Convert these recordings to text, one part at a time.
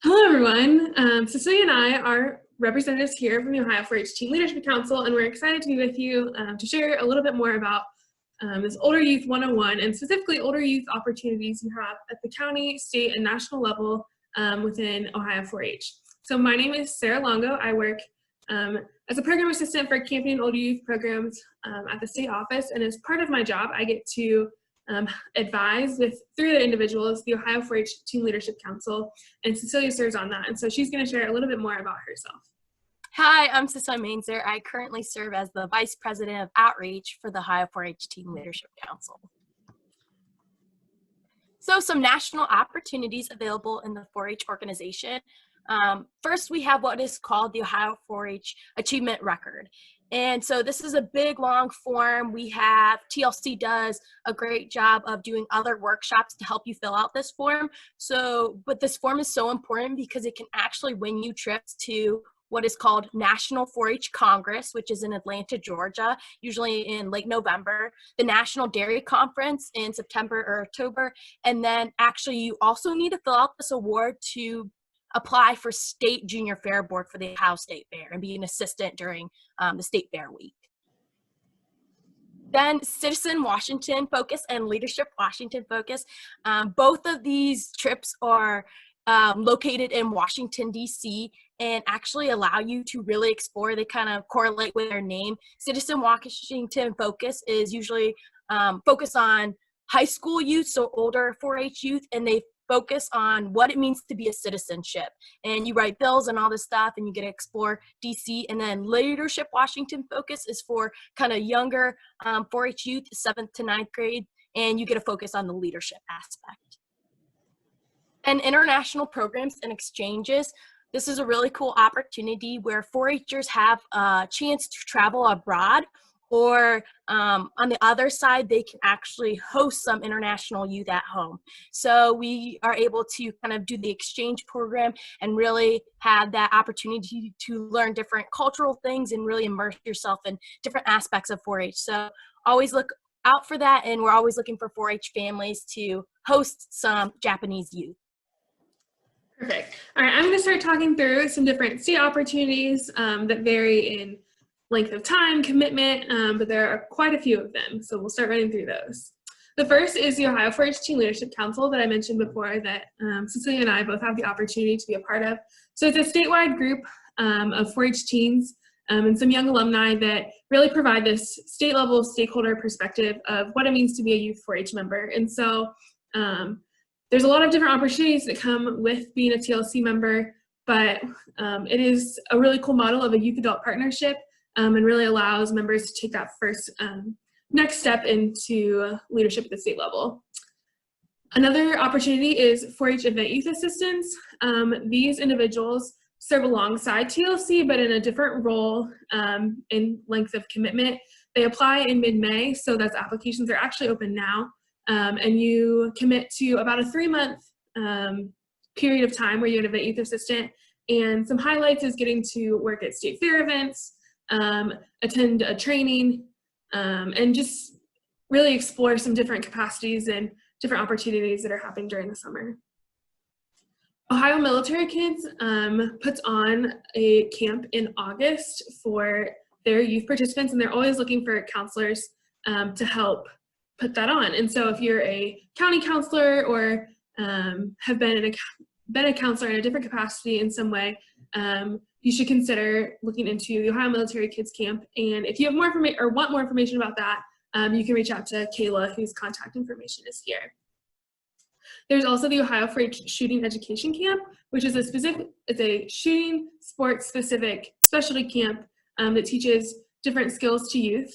Hello, everyone. Cecilia and I are representatives here from the Ohio 4-H Teen Leadership Council, and we're excited to be with you to share a little bit more about this Older Youth 101, and specifically older youth opportunities you have at the county, state, and national level within Ohio 4-H. So my name is Sarah Longo. I work as a program assistant for camping and older youth programs at the state office, and as part of my job, I get to advise with 3 other individuals, the Ohio 4-H Teen Leadership Council, and Cecilia serves on that. And so she's going to share a little bit more about herself. Hi, I'm Cecilia Mainzer. I currently serve as the Vice President of Outreach for the Ohio 4-H Teen Leadership Council. So some national opportunities available in the 4-H organization. First, we have what is called the Ohio 4-H Achievement Record. And so this is a big, long form. We have, TLC does a great job of doing other workshops to help you fill out this form. But this form is so important because it can actually win you trips to what is called National 4-H Congress, which is in Atlanta, Georgia, usually in late November, the National Dairy Conference in September or October. And then actually you also need to fill out this award to apply for State Junior Fair Board for the Ohio State Fair and be an assistant during the State Fair Week. Then Citizen Washington Focus and Leadership Washington Focus. Both of these trips are located in Washington, D.C. and actually allow you to really explore. They kind of correlate with their name. Citizen Washington Focus is usually focused on high school youth, so older 4-H youth, and they focus on what it means to be a citizenship. And you write bills and all this stuff, and you get to explore DC. And then Leadership Washington Focus is for kind of younger 4-H youth, 7th to 9th grade, and you get to focus on the leadership aspect. And international programs and exchanges. This is a really cool opportunity where 4-Hers have a chance to travel abroad, or on the other side, they can actually host some international youth at home. So we are able to kind of do the exchange program and really have that opportunity to learn different cultural things and really immerse yourself in different aspects of 4-H. So always look out for that, and we're always looking for 4-H families to host some Japanese youth. Perfect. All right, I'm going to start talking through some different state opportunities that vary in length of time, commitment, but there are quite a few of them, so we'll start running through those. The first is the Ohio 4-H Teen Leadership Council that I mentioned before that Cecilia and I both have the opportunity to be a part of. So it's a statewide group of 4-H teens and some young alumni that really provide this state-level stakeholder perspective of what it means to be a youth 4-H member. And so there's a lot of different opportunities that come with being a TLC member, but it is a really cool model of a youth-adult partnership and really allows members to take that first next step into leadership at the state level. Another opportunity is 4-H event youth assistants. These individuals serve alongside TLC, but in a different role in length of commitment. They apply in mid-May, so those applications are actually open now. And you commit to about a 3-month period of time where you're an event youth assistant. And some highlights is getting to work at state fair events, attend a training, and just really explore some different capacities and different opportunities that are happening during the summer. Ohio Military Kids puts on a camp in August for their youth participants, and they're always looking for counselors to help put that on. And so if you're a county counselor or have been a counselor in a different capacity in some way, you should consider looking into the Ohio Military Kids Camp. And if you have more information or want more information about that, you can reach out to Kayla, whose contact information is here. There's also the Ohio 4-H Shooting Education Camp, which is it's a shooting sports specific specialty camp that teaches different skills to youth.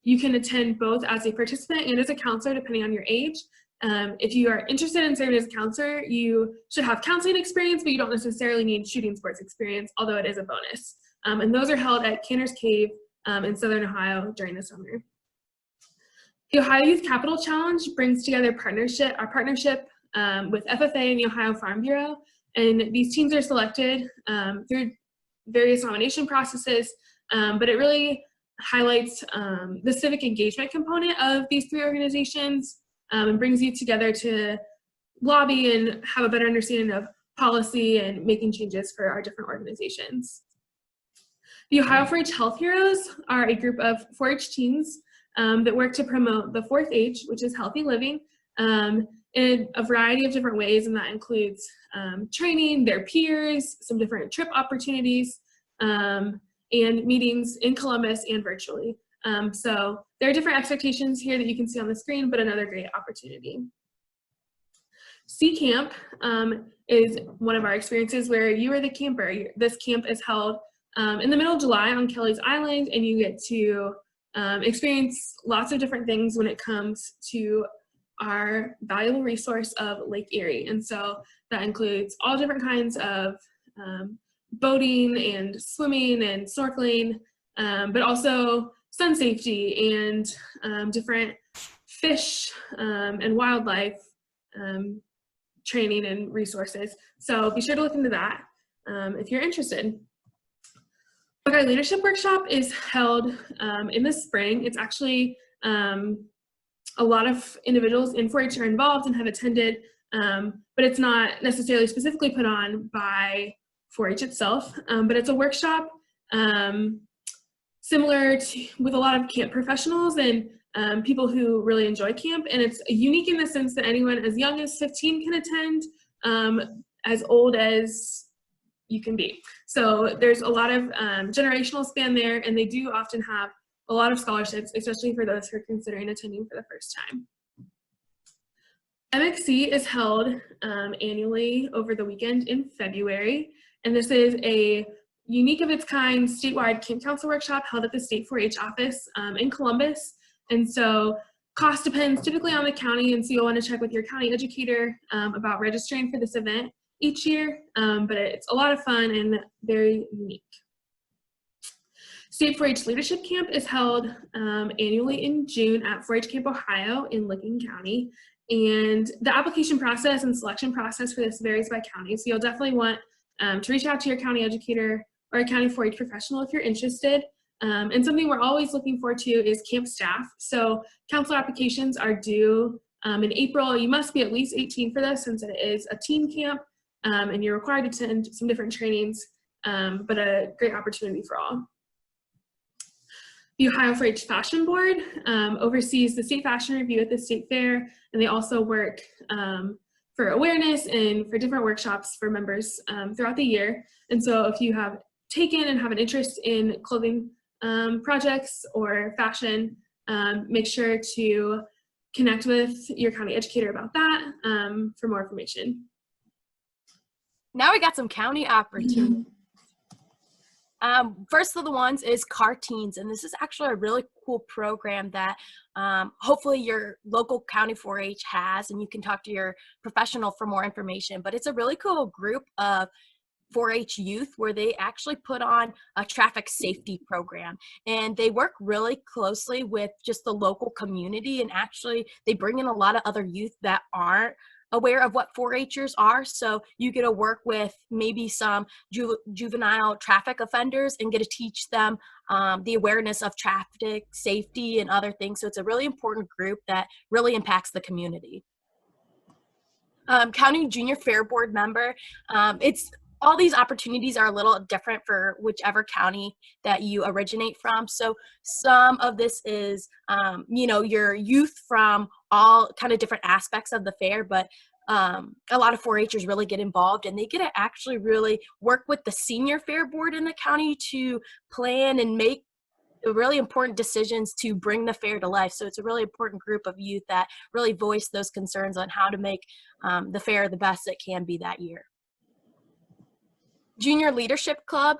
You can attend both as a participant and as a counselor, depending on your age. If you are interested in serving as a counselor, you should have counseling experience, but you don't necessarily need shooting sports experience, although it is a bonus. And those are held at Cantor's Cave in Southern Ohio during the summer. The Ohio Youth Capital Challenge brings together our partnership with FFA and the Ohio Farm Bureau, and these teams are selected through various nomination processes, but it really highlights the civic engagement component of these 3 organizations and brings you together to lobby and have a better understanding of policy and making changes for our different organizations. The Ohio 4-H Health Heroes are a group of 4-H teens that work to promote the 4th H, which is healthy living, in a variety of different ways, and that includes training their peers, some different trip opportunities, and meetings in Columbus and virtually. So there are different expectations here that you can see on the screen, but another great opportunity. Sea Camp is one of our experiences where you are the camper. This camp is held in the middle of July on Kelleys Island, and you get to experience lots of different things when it comes to our valuable resource of Lake Erie. And so that includes all different kinds of boating and swimming and snorkeling, but also sun safety and different fish and wildlife training and resources. So be sure to look into that if you're interested. Buckeye Leadership Workshop is held in the spring. It's actually a lot of individuals in 4-H are involved and have attended, but it's not necessarily specifically put on by 4-H itself, but it's a workshop similar to, with a lot of camp professionals and people who really enjoy camp, and it's unique in the sense that anyone as young as 15 can attend, as old as you can be. So there's a lot of generational span there, and they do often have a lot of scholarships, especially for those who are considering attending for the first time. MXC is held annually over the weekend in February, and this is a unique of its kind statewide camp council workshop held at the State 4-H office in Columbus. And so cost depends typically on the county, and so you'll want to check with your county educator about registering for this event each year, but it's a lot of fun and very unique. State 4-H Leadership Camp is held annually in June at 4-H Camp Ohio in Licking County, and the application process and selection process for this varies by county, so you'll definitely want to reach out to your county educator or a county 4-H professional if you're interested. And something we're always looking forward to is camp staff. So counselor applications are due in April. You must be at least 18 for this since it is a teen camp, and you're required to attend some different trainings, but a great opportunity for all. The Ohio 4-H Fashion Board oversees the State Fashion Revue at the State Fair, and they also work for awareness and for different workshops for members throughout the year. And so if you have taken and have an interest in clothing projects or fashion, make sure to connect with your county educator about that for more information. Now we got some county opportunities. First of the ones is Car Teens, and this is actually a really cool program that hopefully your local county 4-H has, and you can talk to your professional for more information. But it's a really cool group of 4-H youth where they actually put on a traffic safety program, and they work really closely with just the local community, and actually they bring in a lot of other youth that aren't aware of what 4-Hers are. So you get to work with maybe some juvenile traffic offenders and get to teach them the awareness of traffic safety and other things. So it's a really important group that really impacts the community. County Junior Fair Board member, all these opportunities are a little different for whichever county that you originate from. So some of this is, your youth from all kind of different aspects of the fair, but a lot of 4-Hers really get involved, and they get to actually really work with the senior fair board in the county to plan and make really important decisions to bring the fair to life. So it's a really important group of youth that really voice those concerns on how to make the fair the best it can be that year. Junior Leadership Club,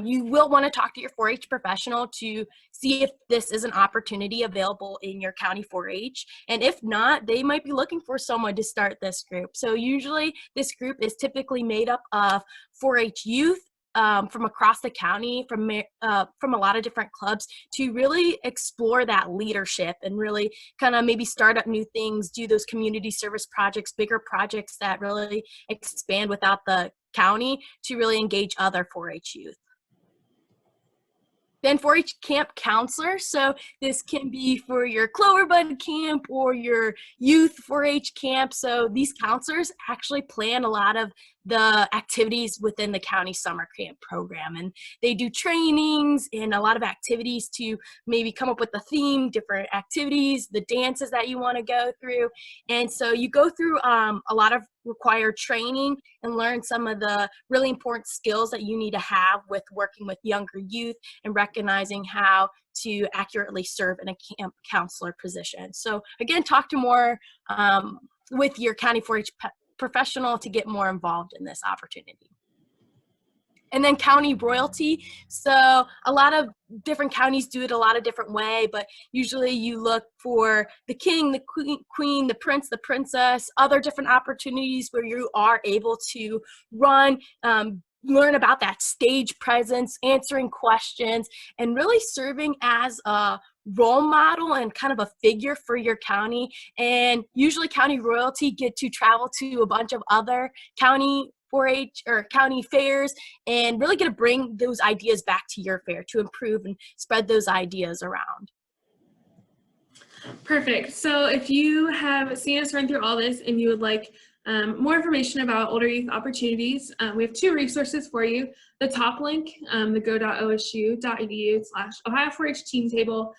you will want to talk to your 4-H professional to see if this is an opportunity available in your county 4-H. And if not, they might be looking for someone to start this group. So usually this group is typically made up of 4-H youth from across the county, from a lot of different clubs, to really explore that leadership and really kind of maybe start up new things, do those community service projects, bigger projects that really expand without the county to really engage other 4-H youth. Then 4-H camp counselor. So this can be for your Cloverbud camp or your youth 4-H camp. So these counselors actually plan a lot of the activities within the county summer camp program. And they do trainings and a lot of activities to maybe come up with a theme, different activities, the dances that you want to go through. And so you go through a lot of required training and learn some of the really important skills that you need to have with working with younger youth and recognizing how to accurately serve in a camp counselor position. So again, talk to more with your county 4-H professional to get more involved in this opportunity. And then county royalty. So a lot of different counties do it a lot of different way, but usually you look for the king, the queen, the prince, the princess, other different opportunities where you are able to run, learn about that stage presence, answering questions, and really serving as a role model and kind of a figure for your county. And usually county royalty get to travel to a bunch of other county 4-H or county fairs and really get to bring those ideas back to your fair to improve and spread those ideas around. Perfect. So if you have seen us run through all this and you would like more information about older youth opportunities, we have 2 resources for you. The top link, the go.osu.edu/Ohio 4-H Team Table,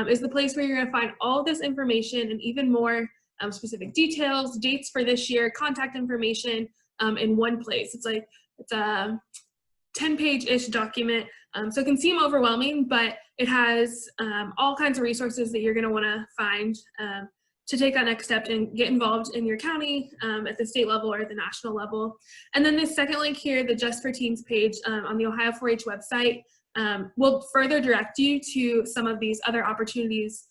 is the place where you're going to find all this information and even more specific details, dates for this year, contact information in one place. It's a 10-page-ish document, so it can seem overwhelming, but it has all kinds of resources that you're going to want to find to take that next step and get involved in your county at the state level or at the national level. And then this second link here, the Just for Teens page on the Ohio 4-H website, will further direct you to some of these other opportunities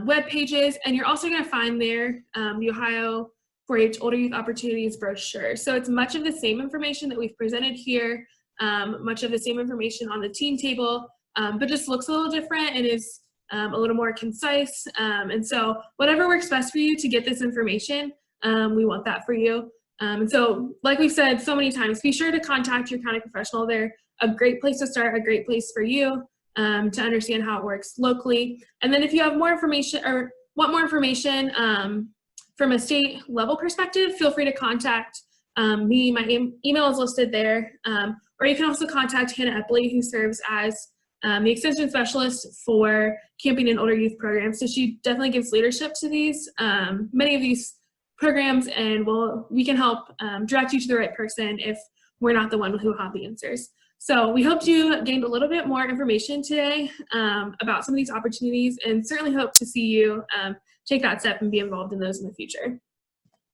web pages, and you're also going to find there the Ohio 4-H Older Youth Opportunities brochure. So it's much of the same information that we've presented here, much of the same information on the team table, but just looks a little different and is a little more concise. And so whatever works best for you to get this information, we want that for you. And so like we've said so many times, be sure to contact your county professional. They're a great place to start, a great place for you to understand how it works locally. And then if you have more information or want more information from a state level perspective, feel free to contact me. My email is listed there. Or you can also contact Hannah Epley, who serves as the extension specialist for camping and older youth programs. So she definitely gives leadership to these, many of these programs, and we can help direct you to the right person if we're not the one who will have the answers. So we hope you gained a little bit more information today about some of these opportunities, and certainly hope to see you take that step and be involved in those in the future.